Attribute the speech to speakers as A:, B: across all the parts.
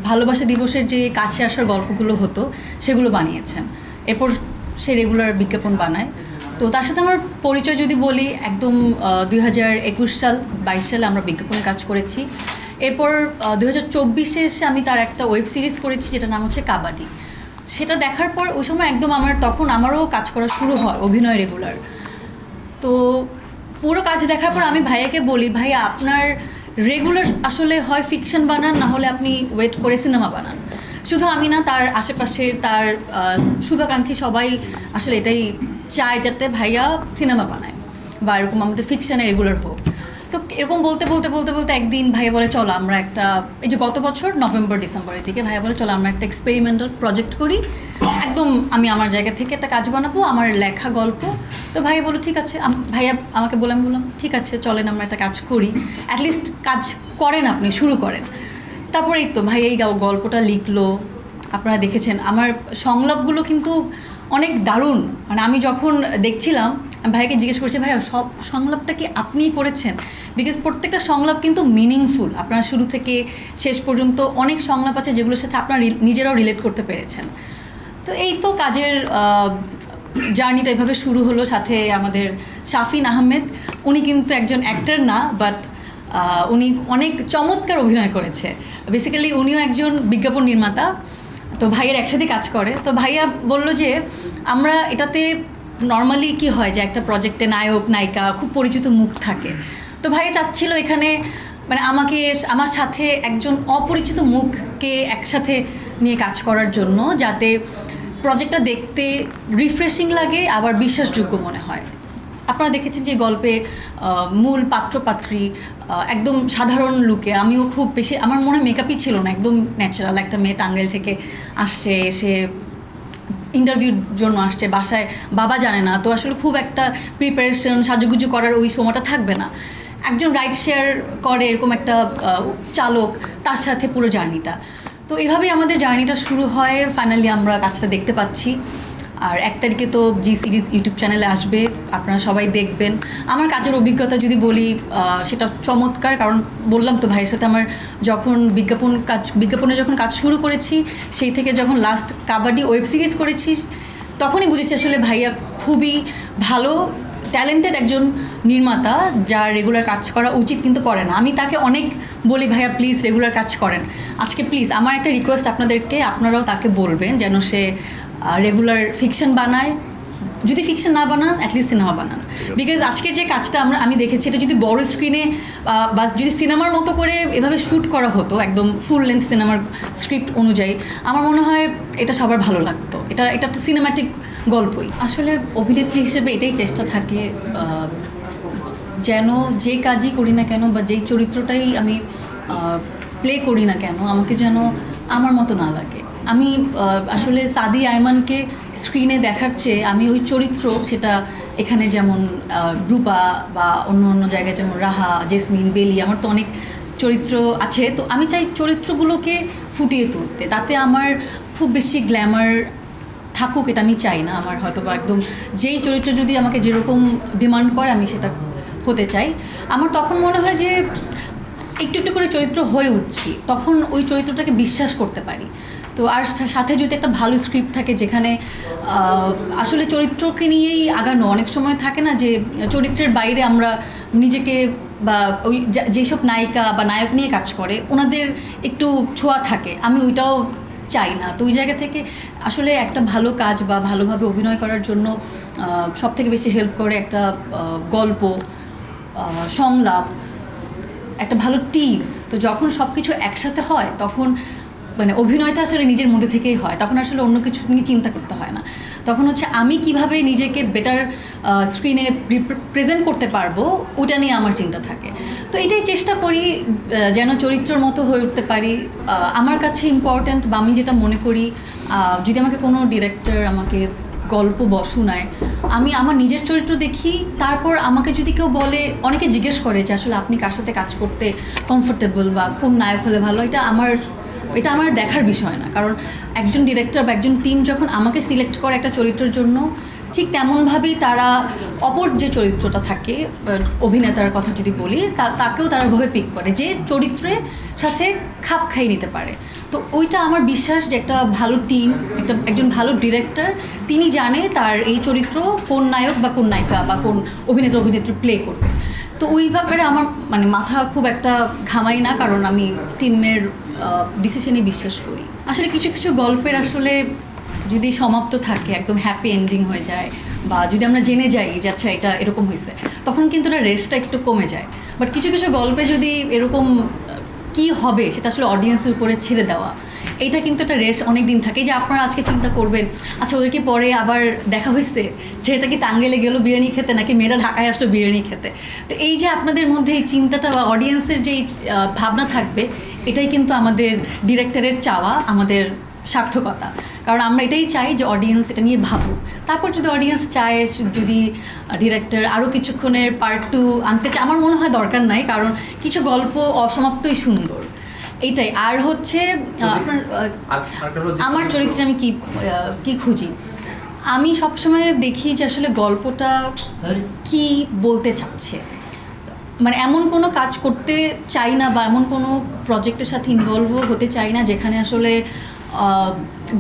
A: ভালোবাসা দিবসের যে কাছে আসার গল্পগুলো হতো সেগুলো বানিয়েছেন। এরপর সে রেগুলার বিজ্ঞাপন বানায়। তো তার সাথে আমার পরিচয় যদি বলি, একদম 2021 সাল 22 সালে আমরা বিজ্ঞাপনে কাজ করেছি। এরপর 2024-এ এসে আমি তার একটা ওয়েব সিরিজ করেছি যেটার নাম হচ্ছে কাবাডি। সেটা দেখার পর ওই সময় একদম তখন আমারও কাজ করা শুরু হয় অভিনয় রেগুলার। তো পুরো কাজ দেখার পর আমি ভাইয়াকে বলি, ভাইয়া আপনার রেগুলার আসলে হয় ফিকশন বানান, না হলে আপনি ওয়েট করে সিনেমা বানান। শুধু আমি না, তার আশেপাশের তার শুভাকাঙ্ক্ষী সবাই আসলে এটাই চায় যাতে ভাইয়া সিনেমা বানায় বা এরকম আমাদের ফিকশানে রেগুলার হোক। তো এরকম বলতে বলতে বলতে বলতে একদিন ভাইয়া বলে, চলো আমরা একটা, এই যে গত বছর নভেম্বর ডিসেম্বরের দিকে ভাইয়া বলে, চলো আমরা একটা এক্সপেরিমেন্টাল প্রজেক্ট করি, একদম আমি আমার জায়গা থেকে একটা কাজ বানাবো, আমার লেখা গল্প। তো ভাইয়া বলো ঠিক আছে। ভাইয়া আমাকে বললাম ঠিক আছে চলেন আমরা একটা কাজ করি, অ্যাটলিস্ট কাজ করেন, আপনি শুরু করেন। তারপরে এই তো ভাই এই গল্পটা লিখলো, আপনারা দেখেছেন। আমার সংলাপগুলো কিন্তু অনেক দারুণ, মানে আমি যখন দেখছিলাম ভাইকে জিজ্ঞেস করছি, ভাইয়া সব সংলাপটা কি আপনিই করেছেন? বিকজ প্রত্যেকটা সংলাপ কিন্তু মিনিংফুল। আপনারা শুরু থেকে শেষ পর্যন্ত অনেক সংলাপ আছে যেগুলোর সাথে আপনারা নিজেরাও রিলেট করতে পেরেছেন। তো এই তো কাজের জার্নিটা এভাবে শুরু হলো। সাথে আমাদের শাফিন আহমেদ, উনি কিন্তু একজন অ্যাক্টর না, বাট উনি অনেক চমৎকার অভিনয় করেছে। বেসিক্যালি উনিও একজন বিজ্ঞাপন নির্মাতা। তো ভাইয়ের একসাথে কাজ করে। তো ভাইয়া বলল যে আমরা এটাতে নর্মালি কি হয় যে একটা প্রজেক্টে নায়ক নায়িকা খুব পরিচিত মুখ থাকে। তো ভাইয়া চাচ্ছিল এখানে মানে আমার সাথে একজন অপরিচিত মুখকে একসাথে নিয়ে কাজ করার জন্য, যাতে প্রজেক্টটা দেখতে রিফ্রেশিং লাগে আবার বিশ্বাসযোগ্য মনে হয়। আপনারা দেখেছেন যে গল্পে মূল পাত্রপাত্রী একদম সাধারণ লুকে, আমিও খুব বেশি, আমার মনে মেকআপই ছিল না, একদম ন্যাচারাল একটা মেয়ে টাঙ্গাইল থেকে আসছে, এসে ইন্টারভিউর জন্য আসছে, বাসায় বাবা জানে না, তো আসলে খুব একটা প্রিপারেশন সাজুগুজু করার ওই সময়টা থাকবে না। একজন রাইড শেয়ার করে এরকম একটা চালক, তার সাথে পুরো জার্নিটা। তো এভাবেই আমাদের জার্নিটা শুরু হয়। ফাইনালি আমরা কাজটা দেখতে পাচ্ছি। আর 1 তারিখে তো জি সিরিজ ইউটিউব চ্যানেলে আসবে, আপনারা সবাই দেখবেন। আমার কাজের অভিজ্ঞতা যদি বলি, সেটা চমৎকার। কারণ বললাম তো ভাইয়ের সাথে আমার যখন বিজ্ঞাপনে যখন কাজ শুরু করেছি, সেই থেকে যখন লাস্ট কাবাডি ওয়েব সিরিজ করেছি, তখনই বুঝেছি আসলে ভাইয়া খুবই ভালো ট্যালেন্টেড একজন নির্মাতা, যার রেগুলার কাজ করা উচিত কিন্তু করে না। আমি তাকে অনেক বলি, ভাইয়া প্লিজ রেগুলার কাজ করেন। আজকে প্লিজ আমার একটা রিকোয়েস্ট আপনাদেরকে, আপনারাও তাকে বলবেন যেন সে রেগুলার ফিকশন বানায়, যদি ফিকশন না বানান অ্যাটলিস্ট সিনেমা বানান। বিকজ আজকের যে কাজটা আমি দেখেছি, এটা যদি বড় স্ক্রিনে বা যদি সিনেমার মতো করে এভাবে শ্যুট করা হতো, একদম ফুল লেন্থ সিনেমার স্ক্রিপ্ট অনুযায়ী, আমার মনে হয় এটা সবার ভালো লাগতো। এটা একটা সিনেমাটিক গল্পই। আসলে অভিনেত্রী হিসেবে এটাই চেষ্টা থাকে, যেন যে কাজই করি না কেন বা যেই চরিত্রটাই আমি প্লে করি না কেন, আমাকে যেন আমার মতো না লাগে। আমি আসলে সাদি আয়মানকে স্ক্রিনে দেখার চেয়ে আমি ওই চরিত্র, সেটা এখানে যেমন রূপা বা অন্য অন্য জায়গায় যেমন রাহা, জেসমিন, বেলি, আমার তো অনেক চরিত্র আছে। তো আমি চাই চরিত্রগুলোকে ফুটিয়ে তুলতে, তাতে আমার খুব বেশি গ্ল্যামার থাকুক এটা আমি চাই না। আমার হয়তো বা একদম যেই চরিত্র যদি আমাকে যেরকম ডিমান্ড করে আমি সেটা হতে চাই। আমার তখন মনে হয় যে একটু একটু করে চরিত্র হয়ে উঠছি, তখন ওই চরিত্রটাকে বিশ্বাস করতে পারি। তো আর সাথে যদি একটা ভালো স্ক্রিপ্ট থাকে, যেখানে আসলে চরিত্রকে নিয়েই আগানো, অনেক সময় থাকে না যে চরিত্রের বাইরে আমরা নিজেকে, বা ওই যেসব নায়িকা বা নায়ক নিয়ে কাজ করে ওনাদের একটু ছোঁয়া থাকে, আমি ওইটাও চাই না। তো ওই জায়গা থেকে আসলে একটা ভালো কাজ বা ভালোভাবে অভিনয় করার জন্য সবথেকে বেশি হেল্প করে একটা গল্প, সংলাপ, একটা ভালো টিম। তো যখন সব কিছু একসাথে হয় তখন মানে অভিনয়টা আসলে নিজের মধ্যে থেকেই হয়, তখন আসলে অন্য কিছু নিয়ে চিন্তা করতে হয় না। তখন হচ্ছে আমি কিভাবে নিজেকে বেটার স্ক্রিনে প্রেজেন্ট করতে পারবো, ওটা নিয়ে আমার চিন্তা থাকে। তো এটাই চেষ্টা করি যেন চরিত্রের মতো হয়ে উঠতে পারি। আমার কাছে ইম্পর্ট্যান্ট বা আমি যেটা মনে করি, যদি আমাকে কোনো ডিরেক্টর আমাকে গল্প শোনায়, আমি আমার নিজের চরিত্র দেখি, তারপর আমাকে যদি কেউ বলে, অনেকে জিজ্ঞেস করে যে আসলে আপনি কার সাথে কাজ করতে কমফোর্টেবল বা কোন নায়ক হলে ভালো, এটা আমার দেখার বিষয় না। কারণ একজন ডিরেক্টর বা একজন টিম যখন আমাকে সিলেক্ট করে একটা চরিত্রের জন্য, ঠিক তেমনভাবেই তারা অপর যে চরিত্রটা থাকে, অভিনেতার কথা যদি বলি, তাকেও তারা ওইভাবে পিক করে যে চরিত্রের সাথে খাপ খাইয়ে নিতে পারে। তো ওইটা আমার বিশ্বাস যে একটা ভালো টিম, একজন ভালো ডিরেক্টর, তিনি জানে তার এই চরিত্র কোন নায়ক বা কোন নায়িকা বা কোন অভিনেত্রী প্লে করবে। তো ওই ব্যাপারে আমার মানে মাথা খুব একটা ঘামাই না, কারণ আমি টিমের ডিসিশনে বিশ্বাস করি। আসলে কিছু কিছু গল্পের আসলে যদি সমাপ্ত থাকে, একদম হ্যাপি এন্ডিং হয়ে যায়, বা যদি আমরা জেনে যাই যে আচ্ছা এটা এরকম হয়েছে, তখন কিন্তু এটা রেস্টটা একটু কমে যায়। বাট কিছু কিছু গল্পে যদি এরকম কি হবে সেটা আসলে অডিয়েন্সের উপরে ছেড়ে দেওয়া, এইটা কিন্তু একটা রেস্ট অনেক দিন থাকে। যে আপনারা আজকে চিন্তা করবেন আচ্ছা ওদেরকে পরে আবার দেখা হয়েছে, ছেলেটা কি টাঙ্গাইলে গেলো বিরিয়ানি খেতে, নাকি মেয়েরা ঢাকায় আসলো বিরিয়ানি খেতে। তো এই যে আপনাদের মধ্যে এই চিন্তাটা বা অডিয়েন্সের যেই ভাবনা থাকবে, এটাই কিন্তু আমাদের ডিরেক্টরের চাওয়া, আমাদের সার্থকতা। কারণ আমরা এটাই চাই যে অডিয়েন্স এটা নিয়ে ভাবুক। তারপর যদি অডিয়েন্স চায়, যদি ডিরেক্টর আরও কিছুক্ষণের পার্ট 2 আনতে চায়, আমার মনে হয় দরকার নাই, কারণ কিছু গল্প অসমাপ্তই সুন্দর, এইটাই। আর হচ্ছে আপনার আমার চরিত্রে আমি কি খুঁজি, আমি সবসময় দেখি যে আসলে গল্পটা কি বলতে চাচ্ছে। মানে এমন কোনো কাজ করতে চাই না, বা এমন কোনো প্রজেক্টের সাথে ইনভলভও হতে চাই না যেখানে আসলে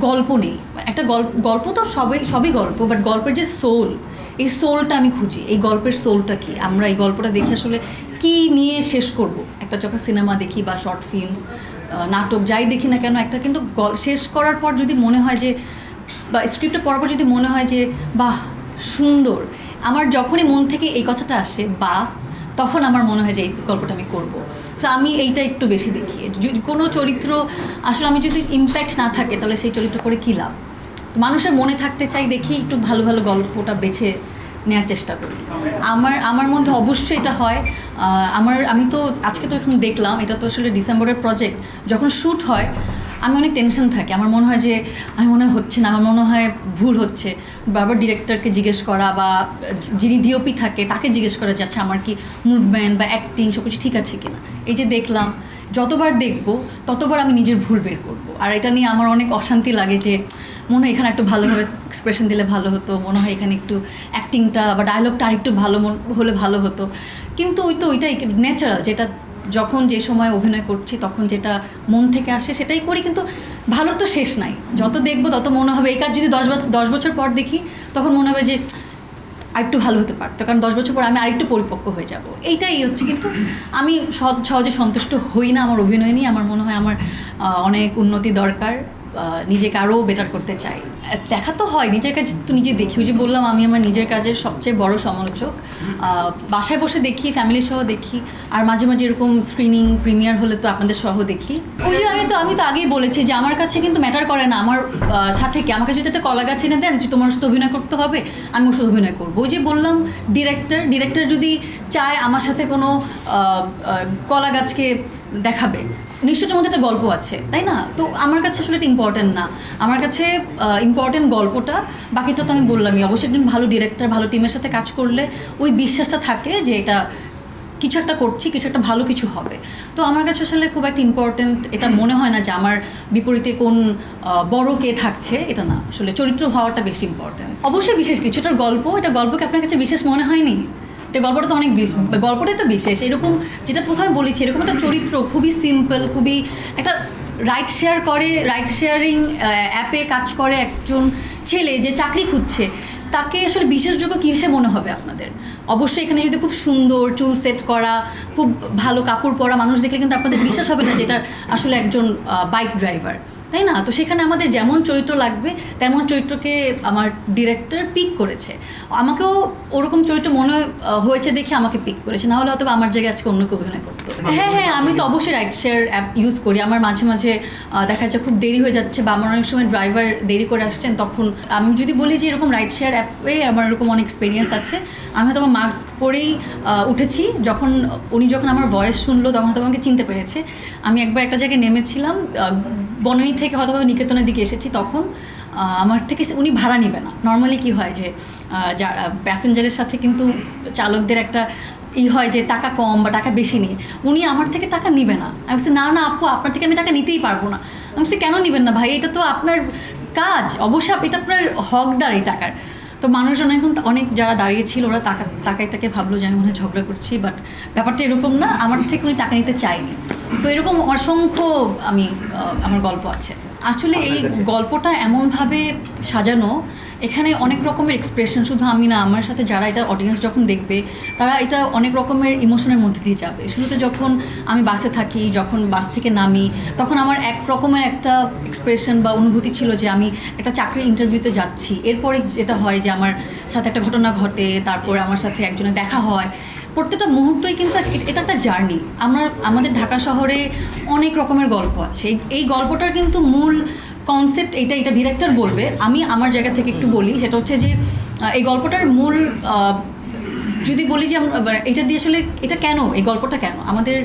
A: গল্প নেই। একটা গল্প তো সবই গল্প, বাট গল্পের যে সোল, এই সোলটা আমি খুঁজি। এই গল্পের সোলটা কি, আমরা এই গল্পটা দেখে আসলে কি নিয়ে শেষ করব। একটা যখন সিনেমা দেখি বা শর্ট ফিল্ম, নাটক, যাই দেখি না কেন, একটা কিন্তু শেষ করার পর যদি মনে হয় যে, বা স্ক্রিপ্টটা পড়ার পর যদি মনে হয় যে বাহ সুন্দর, আমার যখনই মন থেকে এই কথাটা আসে বা, তখন আমার মনে হয় যে এই গল্পটা আমি করব। সো আমি এইটা একটু বেশি দেখি। কোনো চরিত্র আসলে আমি যদি ইম্প্যাক্ট না থাকে, তাহলে সেই চরিত্র করে কী লাভ। মানুষের মনে থাকতে চাই দেখি একটু ভালো ভালো গল্পটা বেছে নেওয়ার চেষ্টা করি। আমার মধ্যে অবশ্যই এটা হয়। আমি তো আজকে তো এখন দেখলাম, এটা তো আসলে ডিসেম্বরের প্রজেক্ট, যখন শ্যুট হয় আমি অনেক টেনশন থাকি। আমার মনে হয় যে আমি মনে হয় হচ্ছে না, আমার মনে হয় ভুল হচ্ছে। বারবার ডিরেক্টরকে জিজ্ঞেস করা, বা যিনি ডিওপি থাকে তাকে জিজ্ঞেস করা যে আচ্ছা আমার কি মুভমেন্ট বা অ্যাক্টিং সব কিছু ঠিক আছে কিনা। এই যে দেখলাম, যতবার দেখবো ততবার আমি নিজের ভুল বের করবো। আর এটা নিয়ে আমার অনেক অশান্তি লাগে যে মনে হয় এখানে একটু ভালোভাবে এক্সপ্রেশন দিলে ভালো হতো, মনে হয় এখানে একটু অ্যাক্টিংটা বা ডায়লগটা আরেকটু ভালো হলে ভালো হতো। কিন্তু ওইটাই ন্যাচারাল, যেটা যখন যে সময় অভিনয় করছি তখন যেটা মন থেকে আসে সেটাই করি। কিন্তু ভালোর তো শেষ নাই, যত দেখবো তত মনে হবে এই কাজ যদি 10 বছর পর দেখি, তখন মনে হবে যে আরেকটু ভালো হতে পারতো, কারণ 10 বছর পর আমি আরেকটু পরিপক্ক হয়ে যাব। এইটাই হচ্ছে। কিন্তু আমি সহজে সন্তুষ্ট হই না আমার অভিনয় নিয়ে। আমার মনে হয় আমার অনেক উন্নতি দরকার, নিজেকে আরও বেটার করতে চাই। দেখা তো হয়, নিজের কাজ তো নিজে দেখি। ওই যে বললাম আমি আমার নিজের কাজের সবচেয়ে বড় সমালোচক। বাসায় বসে দেখি, ফ্যামিলি সহ দেখি, আর মাঝে মাঝে এরকম স্ক্রিনিং প্রিমিয়ার হলে তো আপনাদের সহ দেখি। ওই যে আমি তো আগেই বলেছি যে আমার কাছে কিন্তু ম্যাটার করে না আমার সাথে কি। আমাকে যদি একটা কলা গাছ এনে দেন যে তোমার সাথে অভিনয় করতে হবে, আমি ওর সাথে অভিনয় করবো। ওই যে বললাম ডিরেক্টর যদি চায় আমার সাথে কোনো কলা গাছকে দেখাবে, নিশ্চয়ই মধ্যে একটা গল্প আছে, তাই না? তো আমার কাছে আসলে এটা ইম্পর্টেন্ট না। আমার কাছে ইম্পর্টেন্ট গল্পটা, বাকিটা তো আমি বললামই। অবশ্যই একজন ভালো ডিরেক্টর, ভালো টিমের সাথে কাজ করলে ওই বিশ্বাসটা থাকে যে এটা কিছু একটা করছি, কিছু একটা ভালো কিছু হবে। তো আমার কাছে আসলে খুব একটা ইম্পর্টেন্ট এটা মনে হয় না যে আমার বিপরীতে কোন বড় কে থাকছে, এটা না। আসলে চরিত্র হওয়াটা বেশি ইম্পর্টেন্ট। অবশ্যই বিশেষ কিছু, এটার এটা গল্পকে আপনার কাছে বিশেষ মনে হয়নি? এটা গল্পটা তো অনেক গল্পটাই তো বিশেষ। এরকম যেটা প্রথমে বলেছি, এরকম একটা চরিত্র খুবই সিম্পল, খুবই একটা রাইড শেয়ারিং অ্যাপে কাজ করে একজন ছেলে যে চাকরি খুঁজছে, তাকে আসলে বিশ্বাসযোগ্য কী হিসেবে মনে হবে আপনাদের? অবশ্যই এখানে যদি খুব সুন্দর চুল সেট করা, খুব ভালো কাপড় পরা মানুষ দেখলে কিন্তু আপনাদের বিশ্বাস হবে না যে এটা আসলে একজন বাইক ড্রাইভার, তাই না? তো সেখানে আমাদের যেমন চরিত্র লাগবে তেমন চরিত্রকে আমার ডিরেক্টর পিক করেছে। আমাকেও ওরকম চরিত্র মনে হয়েছে দেখে আমাকে পিক করেছে, না হলে হয়তো আমার জায়গায় আজকে অন্য কেউ অভিনয় করতো। হ্যাঁ, আমি তো অবশ্যই রাইড শেয়ার অ্যাপ ইউজ করি। আমার মাঝে মাঝে দেখা যাচ্ছে খুব দেরি হয়ে যাচ্ছে, বা আমার অনেক সময় ড্রাইভার দেরি করে আসছেন, তখন আমি যদি বলি যে এরকম রাইড শেয়ার অ্যাপে আমার এরকম অনেক এক্সপিরিয়েন্স আছে। আমি হয়তো আমার মাস্ক পরেই উঠেছি, উনি যখন আমার ভয়েস শুনলো তখন তো আমাকে চিনতে পেরেছে। আমি একবার একটা জায়গায় নেমেছিলাম, বনানী থেকে হয়তো নিকেতনের দিকে এসেছি, তখন আমার থেকে উনি ভাড়া নেবে না। নর্মালি কি হয় যে যারা প্যাসেঞ্জারের সাথে কিন্তু চালকদের একটা হয় যে টাকা কম বা টাকা বেশি নিয়ে, উনি আমার থেকে টাকা নিবে না। আমি বলছি না আপু, আপনার থেকে আমি টাকা নিতেই পারবো না। আমি বলছি কেন নেবেন না ভাই, এটা তো আপনার কাজ, অবশ্যই এটা আপনার হকদার এই টাকার। তো মানুষজন এখন অনেক যারা দাঁড়িয়েছিল ওরা তাকাই তাকে ভাবলো যে আমি মনে হয় ঝগড়া করছি, বাট ব্যাপারটা এরকম না, আমার থেকে উনি টাকা নিতে চাইনি। সো এরকম অসংখ্য আমার গল্প আছে। আসলে এই গল্পটা এমনভাবে সাজানো, এখানে অনেক রকমের এক্সপ্রেশন, শুধু আমি না, আমার সাথে যারা এটা অডিয়েন্স যখন দেখবে তারা এটা অনেক রকমের ইমোশনের মধ্যে দিয়ে যাবে। শুরুতে যখন আমি বাসে থাকি, যখন বাস থেকে নামি, তখন আমার এক রকমের একটা এক্সপ্রেশন বা অনুভূতি ছিল যে আমি একটা চাকরির ইন্টারভিউতে যাচ্ছি। এরপরে যেটা হয় যে আমার সাথে একটা ঘটনা ঘটে, তারপরে আমার সাথে একজনের দেখা হয়। প্রত্যেকটা মুহূর্তই কিন্তু এটা একটা জার্নি। আমাদের ঢাকা শহরে অনেক রকমের গল্প আছে। এই গল্পটার কিন্তু মূল কনসেপ্ট এটা ডিরেক্টর বলবে, আমি আমার জায়গা থেকে একটু বলি। সেটা হচ্ছে যে এই গল্পটার মূল যদি বলি যে এটা দিয়ে আসলে এটা কেন, এই গল্পটা কেন আমাদের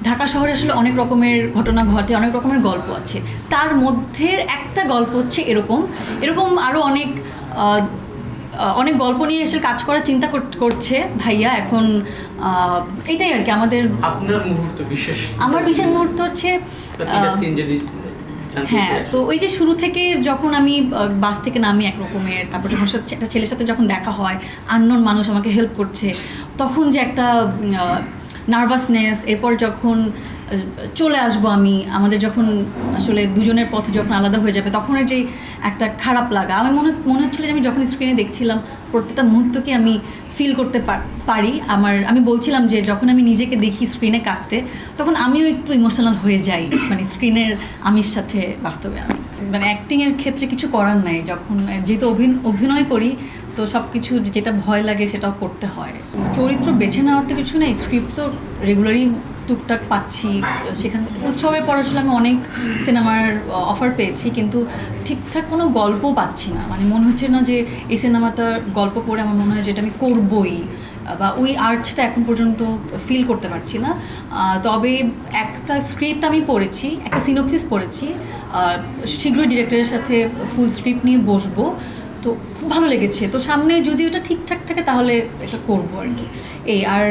A: ঢাকা শহরে আসলে অনেক রকমের ঘটনা ঘটে, অনেক রকমের গল্প আছে। তার মধ্যে একটা গল্প হচ্ছে এরকম আরও অনেক গল্প নিয়ে এসে কাজ করার চিন্তা করছে ভাইয়া এখন। এটাই আর কি আমাদের।
B: আপনার মুহূর্ত বিশেষ,
A: আমার বিশেষ মুহূর্ত হচ্ছে হ্যাঁ, তো ওই যে শুরু থেকে যখন আমি বাস থেকে নামি এক রকমের, তারপর যখন একটা ছেলের সাথে যখন দেখা হয়, আননোন মানুষ আমাকে হেল্প করছে, তখন যে একটা নার্ভাসনেস, এরপর যখন চলে আসবো আমাদের যখন আসলে দুজনের পথ যখন আলাদা হয়ে যাবে, তখনের যে একটা খারাপ লাগা, আমি মনে হচ্ছিলো যে আমি যখন স্ক্রিনে দেখছিলাম প্রত্যেকটা মুহূর্তকে আমি ফিল করতে পারি। আমি বলছিলাম যে যখন আমি নিজেকে দেখি স্ক্রিনে কাঁদতে, তখন আমিও একটু ইমোশনাল হয়ে যাই, মানে স্ক্রিনের আমির সাথে বাস্তবে আমি মানে অ্যাক্টিংয়ের ক্ষেত্রে কিছু করার নাই। যখন যেহেতু অভিনয় করি, তো সব কিছু যেটা ভয় লাগে সেটাও করতে হয়। চরিত্র বেছে নেওয়ার তো কিছু নেই, স্ক্রিপ্ট তো রেগুলারই টুকটাক পাচ্ছি। সেখান থেকে উৎসবের পর আসলে আমি অনেক সিনেমার অফার পেয়েছি, কিন্তু ঠিকঠাক কোনো গল্প পাচ্ছি না। মানে মনে হচ্ছে না যে এই সিনেমাটার গল্প পড়ে আমার মনে হয় যে এটা আমি করবই, বা ওই আর্টসটা এখন পর্যন্ত ফিল করতে পারছি না। তবে একটা স্ক্রিপ্ট আমি পড়েছি, একটা সিনোপসিস পড়েছি, শীঘ্রই ডিরেক্টরের সাথে ফুল স্ক্রিপ্ট নিয়ে বসবো। তো খুব ভালো লেগেছে। তো সামনে যদি ওটা ঠিকঠাক থাকে তাহলে এটা করবো আর কি। আর